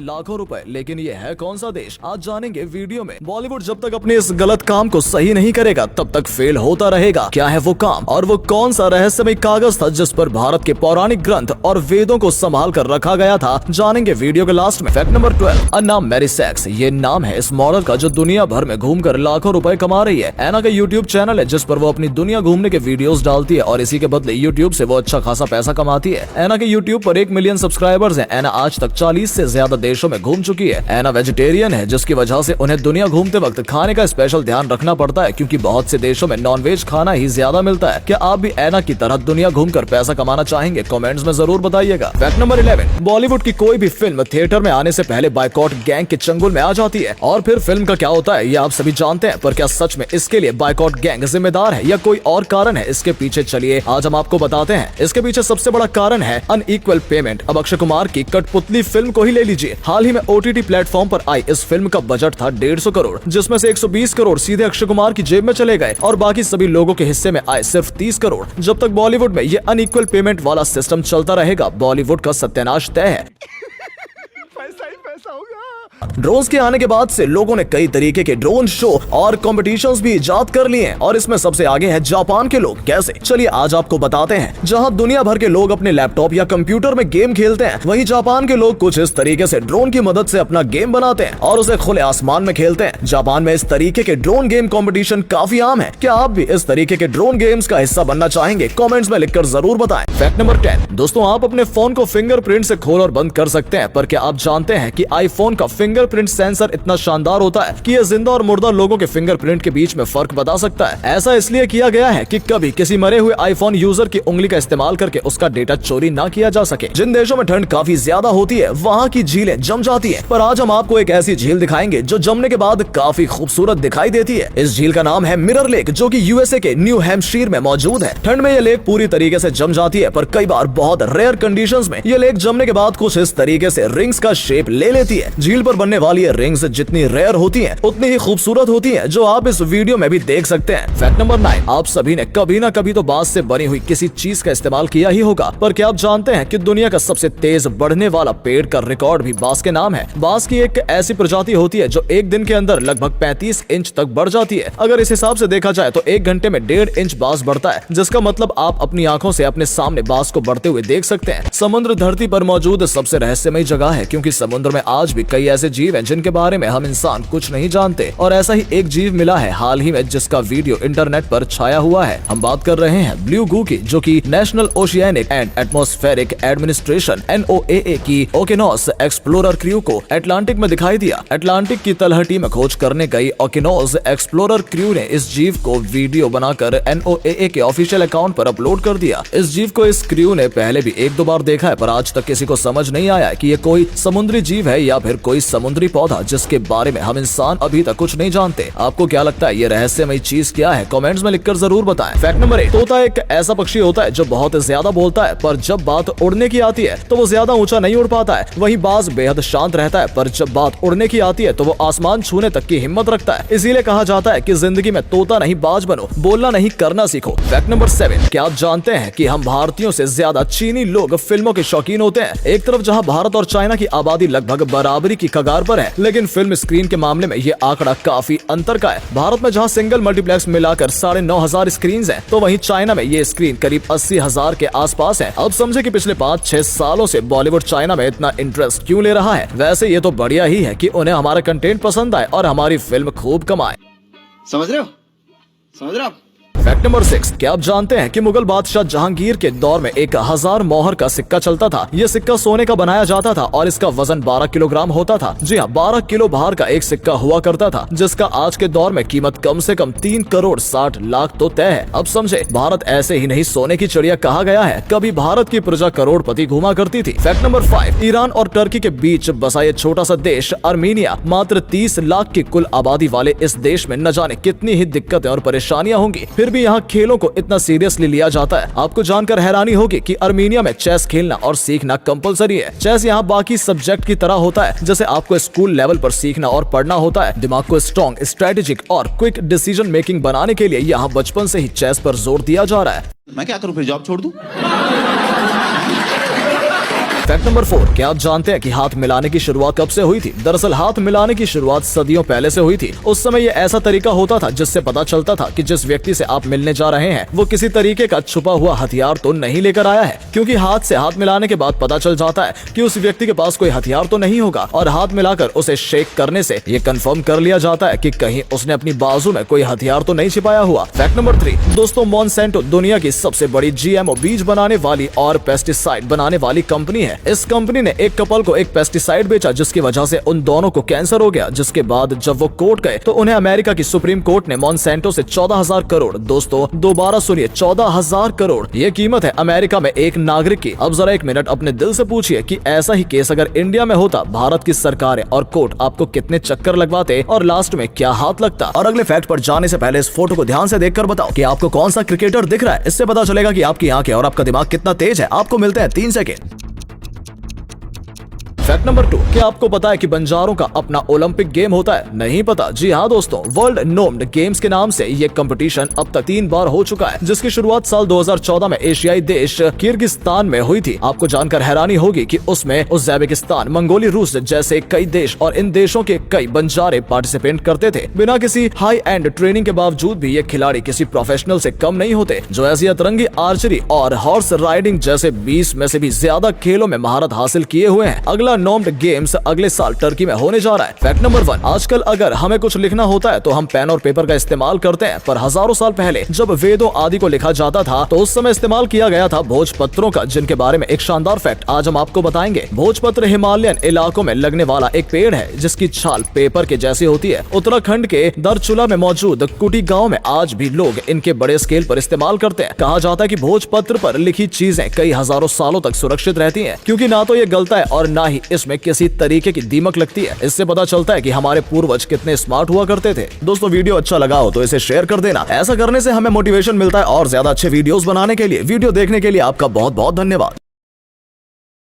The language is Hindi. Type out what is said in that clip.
लाखों रुपए। लेकिन ये है कौन सा देश, आज जानेंगे वीडियो में। बॉलीवुड जब तक अपने इस गलत काम को सही नहीं करेगा तब तक फेल होता रहेगा। क्या है वो काम और वो कौन सा रहस्यमय कागज था जिस पर भारत के पौराणिक ग्रंथ और वेदों को संभाल कर रखा गया था, जानेंगे वीडियो के लास्ट में। फैक्ट नंबर 12, अन्ना मैरी सेक्स। ये नाम है इस मॉडल का जो दुनिया भर में घूमकर लाखों रुपए कमा रही है। एना का यूट्यूब चैनल है जिस पर वो अपनी दुनिया घूमने के वीडियोस डालती है और इसी के बदले यूट्यूब से वो अच्छा खासा पैसा कमाती है। एना के यूट्यूब पर 1 मिलियन सब्सक्राइबर्स हैं। एना आज तक 40 से ज्यादा देशों में घूम चुकी है। एना वेजिटेरियन है जिसकी वजह से उन्हें दुनिया घूमते वक्त खाने का स्पेशल ध्यान रखना पड़ता है क्योंकि बहुत से देशों में नॉनवेज खाना ही ज्यादा मिलता है। क्या आप भी एना की तरह दुनिया घूमकर पैसा कमाना चाहेंगे? कमेंट्स में जरूर बताइएगा। फैक्ट नंबर 11, बॉलीवुड की कोई भी फिल्म थिएटर में आने से पहले बायकॉट गैंग के चंगुल में आ जाती है और फिर फिल्म का क्या होता है ये आप सभी जानते हैं। पर क्या सच में इसके लिए बायकॉट गैंग जिम्मेदार है या कोई और कारण है इसके पीछे? चलिए आज हम आपको बताते हैं। इसके पीछे सबसे बड़ा कारण है अनइक्वल पेमेंट। अब अक्षय कुमार की कठपुतली फिल्म को ही ले लीजिए। हाल ही में OTT प्लेटफॉर्म पर आई इस फिल्म का बजट था 150 करोड़, जिसमें से 120 करोड़ सीधे अक्षय कुमार की जेब में चले गए और बाकी सभी लोगों के हिस्से में आए सिर्फ 30 करोड़। जब तक बॉलीवुड में ये अनइक्वल पेमेंट वाला सिस्टम चलता रहेगा बॉलीवुड का सत्यानाश तय है। पैसा ही पैसा होगा। ड्रोन्स के आने के बाद से लोगों ने कई तरीके के ड्रोन शो और कॉम्पिटिशंस भी इजाद कर लिए हैं और इसमें सबसे आगे है जापान के लोग। कैसे? चलिए आज आपको बताते हैं। जहां दुनिया भर के लोग अपने लैपटॉप या कंप्यूटर में गेम खेलते हैं, वहीं जापान के लोग कुछ इस तरीके से ड्रोन की मदद से अपना गेम बनाते हैं और उसे खुले आसमान में खेलते हैं। जापान में इस तरीके के ड्रोन गेम कॉम्पिटिशन काफी आम है। क्या आप भी इस तरीके के ड्रोन गेम्स का हिस्सा बनना चाहेंगे? कॉमेंट्स में लिखकर जरूर बताएं। फैक्ट नंबर 10, दोस्तों आप अपने फोन को फिंगरप्रिंट से खोल और बंद कर सकते हैं, पर क्या आप जानते हैं कि आईफोन का फिंगरप्रिंट सेंसर इतना शानदार होता है कि यह जिंदा और मुर्दा लोगों के फिंगरप्रिंट के बीच में फर्क बता सकता है। ऐसा इसलिए किया गया है कि कभी किसी मरे हुए आईफोन यूजर की उंगली का इस्तेमाल करके उसका डेटा चोरी ना किया जा सके। जिन देशों में ठंड काफी ज्यादा होती है वहाँ की झीलें जम जाती है, पर आज हम आपको एक ऐसी झील दिखाएंगे जो जमने के बाद काफी खूबसूरत दिखाई देती है। इस झील का नाम है मिरर लेक, जो कि यूएसए के न्यू हैम्पशायर में मौजूद है। ठंड में यह लेक पूरी तरीके से जम जाती है, पर कई बार बहुत रेयर कंडीशंस में यह लेक जमने के बाद कुछ इस तरीके से रिंग्स का शेप ले लेती है। झील पर बनने वाली ये रिंग्स जितनी रेयर होती हैं, उतनी ही खूबसूरत होती हैं, जो आप इस वीडियो में भी देख सकते हैं। फैक्ट नंबर 9, आप सभी ने कभी ना कभी तो बांस से बनी हुई किसी चीज का इस्तेमाल किया ही होगा, पर क्या आप जानते हैं कि दुनिया का सबसे तेज बढ़ने वाला पेड़ का रिकॉर्ड भी बांस के नाम है। बांस की एक ऐसी प्रजाति होती है जो एक दिन के अंदर लगभग 35 इंच तक बढ़ जाती है। अगर इस हिसाब से देखा जाए तो 1 घंटे में 1.5 इंच बांस बढ़ता है, जिसका मतलब आप अपनी आंखों से अपने सामने बांस को बढ़ते हुए देख सकते हैं। समुद्र धरती पर मौजूद सबसे रहस्यमय जगह है क्योंकि समुद्र में आज भी कई ऐसे जीव हैं जिनके बारे में हम इंसान कुछ नहीं जानते, और ऐसा ही एक जीव मिला है हाल ही में जिसका वीडियो इंटरनेट पर छाया हुआ है। हम बात कर रहे हैं ब्लू गू की, जो कि national oceanic and atmospheric administration NOAA की ओकेनोस एक्सप्लोरर क्रू को अटलांटिक में दिखाई दिया। अटलांटिक की तलहटी में खोज करने गई ओकेनोस एक्सप्लोरर क्रू ने इस जीव को वीडियो बनाकर NOAA के ऑफिशियल अकाउंट पर अपलोड कर दिया। इस जीव को इस क्रू ने पहले भी 1-2 बार देखा है, पर आज तक किसी को समझ नहीं आया कि ये कोई समुद्री जीव है या फिर कोई समुद्री पौधा जिसके बारे में हम इंसान अभी तक कुछ नहीं जानते। आपको क्या लगता है ये रहस्यमय चीज क्या है? कमेंट्स में लिखकर जरूर बताएं। फैक्ट नंबर 1, तोता एक ऐसा पक्षी होता है जो बहुत ज्यादा बोलता है, पर जब बात उड़ने की आती है तो वो ज्यादा ऊंचा नहीं उड़ पाता है। वहीं बाज बेहद शांत रहता है, पर जब बात उड़ने की आती है तो वो आसमान छूने तक की हिम्मत रखता है। इसीलिए कहा जाता है कि जिंदगी में तोता नहीं बाज बनो, बोलना नहीं करना सीखो। फैक्ट नंबर 7, क्या आप जानते हैं कि हम भारतीयों से ज्यादा चीनी लोग फिल्मों के शौकीन होते हैं? एक तरफ जहाँ भारत और चाइना की आबादी लगभग बराबरी की कगार पर है, लेकिन फिल्म स्क्रीन के मामले में ये आंकड़ा काफी अंतर का है। भारत में जहां सिंगल मल्टीप्लेक्स मिलाकर 9,500 स्क्रीन हैं, तो वहीं चाइना में ये स्क्रीन करीब 80,000 के आसपास है। अब समझे कि पिछले 5-6 सालों से बॉलीवुड चाइना में इतना इंटरेस्ट क्यों ले रहा है। वैसे ये तो बढ़िया ही है कि उन्हें हमारा कंटेंट पसंद आए और हमारी फिल्म खूब कमाए। समझ रहे हो? समझ रहे हो आप? फैक्ट नंबर 6, क्या आप जानते हैं कि मुगल बादशाह जहांगीर के दौर में 1000 मोहर का सिक्का चलता था। यह सिक्का सोने का बनाया जाता था और इसका वजन 12 किलोग्राम होता था। जी हाँ, 12 किलो भार का एक सिक्का हुआ करता था, जिसका आज के दौर में कीमत कम से कम 3 करोड़ 60 लाख तो तय है। अब समझे, भारत ऐसे ही नहीं सोने की चिड़िया कहा गया है। कभी भारत की प्रजा करोड़पति घुमा करती थी। फैक्ट नंबर 5, ईरान और टर्की के बीच बसा ये छोटा सा देश अर्मीनिया मात्र 30 लाख की कुल आबादी वाले इस देश में न जाने कितनी ही दिक्कतें और परेशानियां होंगी, फिर भी यहाँ खेलों को इतना सीरियसली लिया जाता है। आपको जानकर हैरानी होगी कि अर्मीनिया में चेस खेलना और सीखना कंपलसरी है। चेस यहाँ बाकी सब्जेक्ट की तरह होता है, जैसे आपको स्कूल लेवल पर सीखना और पढ़ना होता है। दिमाग को स्ट्रॉन्ग, स्ट्रेटेजिक और क्विक डिसीजन मेकिंग बनाने के लिए यहाँ बचपन से ही चेस पर जोर दिया जा रहा है। मैं क्या करूँ, फिर जॉब छोड़ दूं? फैक्ट नंबर 4, क्या आप जानते हैं कि हाथ मिलाने की शुरुआत कब से हुई थी? दरअसल हाथ मिलाने की शुरुआत सदियों पहले से हुई थी। उस समय ये ऐसा तरीका होता था जिससे पता चलता था कि जिस व्यक्ति से आप मिलने जा रहे हैं वो किसी तरीके का छुपा हुआ हथियार तो नहीं लेकर आया है, क्योंकि हाथ से हाथ मिलाने के बाद पता चल जाता है कि उस व्यक्ति के पास कोई हथियार तो नहीं होगा, और हाथ मिलाकर उसे शेक करने से ये कंफर्म कर लिया जाता है कि कहीं उसने अपनी बाजू में कोई हथियार तो नहीं छिपाया हुआ। फैक्ट नंबर 3, दोस्तों मॉन्सेंटो दुनिया की सबसे बड़ी जीएमओ बीज बनाने वाली और पेस्टिसाइड बनाने वाली कंपनी है। इस कंपनी ने एक कपल को एक पेस्टिसाइड बेचा जिसकी वजह से उन दोनों को कैंसर हो गया, जिसके बाद जब वो कोर्ट गए तो उन्हें अमेरिका की सुप्रीम कोर्ट ने मॉन्सेंटो से 14,000 करोड़, दोस्तों दोबारा सुनिए 14,000 करोड़ ये कीमत है अमेरिका में एक नागरिक की। अब जरा एक मिनट अपने दिल से पूछिए कि ऐसा ही केस अगर इंडिया में होता, भारत की सरकारें और कोर्ट आपको कितने चक्कर लगवाते और लास्ट में क्या हाथ लगता। और अगले फैक्ट पर जाने से पहले इस फोटो को ध्यान से देखकर बताओ कि आपको कौन सा क्रिकेटर दिख रहा है। इससे पता चलेगा कि आपकी आंखें और आपका दिमाग कितना तेज है। आपको मिलते हैं 3 सेकेंड। फैक्ट नंबर 2, क्या आपको पता है कि बंजारों का अपना ओलंपिक गेम होता है? नहीं पता? जी हाँ दोस्तों, वर्ल्ड नोम्ड गेम्स के नाम से ये कंपटीशन अब तक 3 बार हो चुका है, जिसकी शुरुआत साल 2014 में एशियाई देश किर्गिस्तान में हुई थी। आपको जानकर हैरानी होगी कि उसमें उज़्बेकिस्तान, मंगोली, रूस जैसे कई देश और इन देशों के कई बंजारे पार्टिसिपेट करते थे। बिना किसी हाई एंड ट्रेनिंग के बावजूद भी ये खिलाड़ी किसी प्रोफेशनल से कम नहीं होते, जो ऐसी अतरंगी आर्चरी और हॉर्स राइडिंग जैसे 20 में से भी ज्यादा खेलों में महारत हासिल किए हुए हैं। अगला नोम्ड गेम्स अगले साल टर्की में होने जा रहा है। फैक्ट नंबर 1, आजकल अगर हमें कुछ लिखना होता है तो हम पेन और पेपर का इस्तेमाल करते हैं, पर हजारों साल पहले जब वेदों आदि को लिखा जाता था तो उस समय इस्तेमाल किया गया था भोजपत्रों का, जिनके बारे में एक शानदार फैक्ट आज हम आपको बताएंगे। भोजपत्र हिमालयन इलाकों में लगने वाला एक पेड़ है जिसकी छाल पेपर के जैसी होती है। उत्तराखंड के दरचुला में मौजूद कुटी गाँव में आज भी लोग इनके बड़े स्केल पर इस्तेमाल करते हैं। कहा जाता है कि भोजपत्र पर लिखी चीजें कई हजारों सालों तक सुरक्षित रहती हैं, क्योंकि ना तो ये गलता है और ना ही इसमें किसी तरीके की दीमक लगती है। इससे पता चलता है कि हमारे पूर्वज कितने स्मार्ट हुआ करते थे। दोस्तों वीडियो अच्छा लगा हो तो इसे शेयर कर देना। ऐसा करने से हमें मोटिवेशन मिलता है और ज्यादा अच्छे वीडियोस बनाने के लिए। वीडियो देखने के लिए आपका बहुत बहुत धन्यवाद।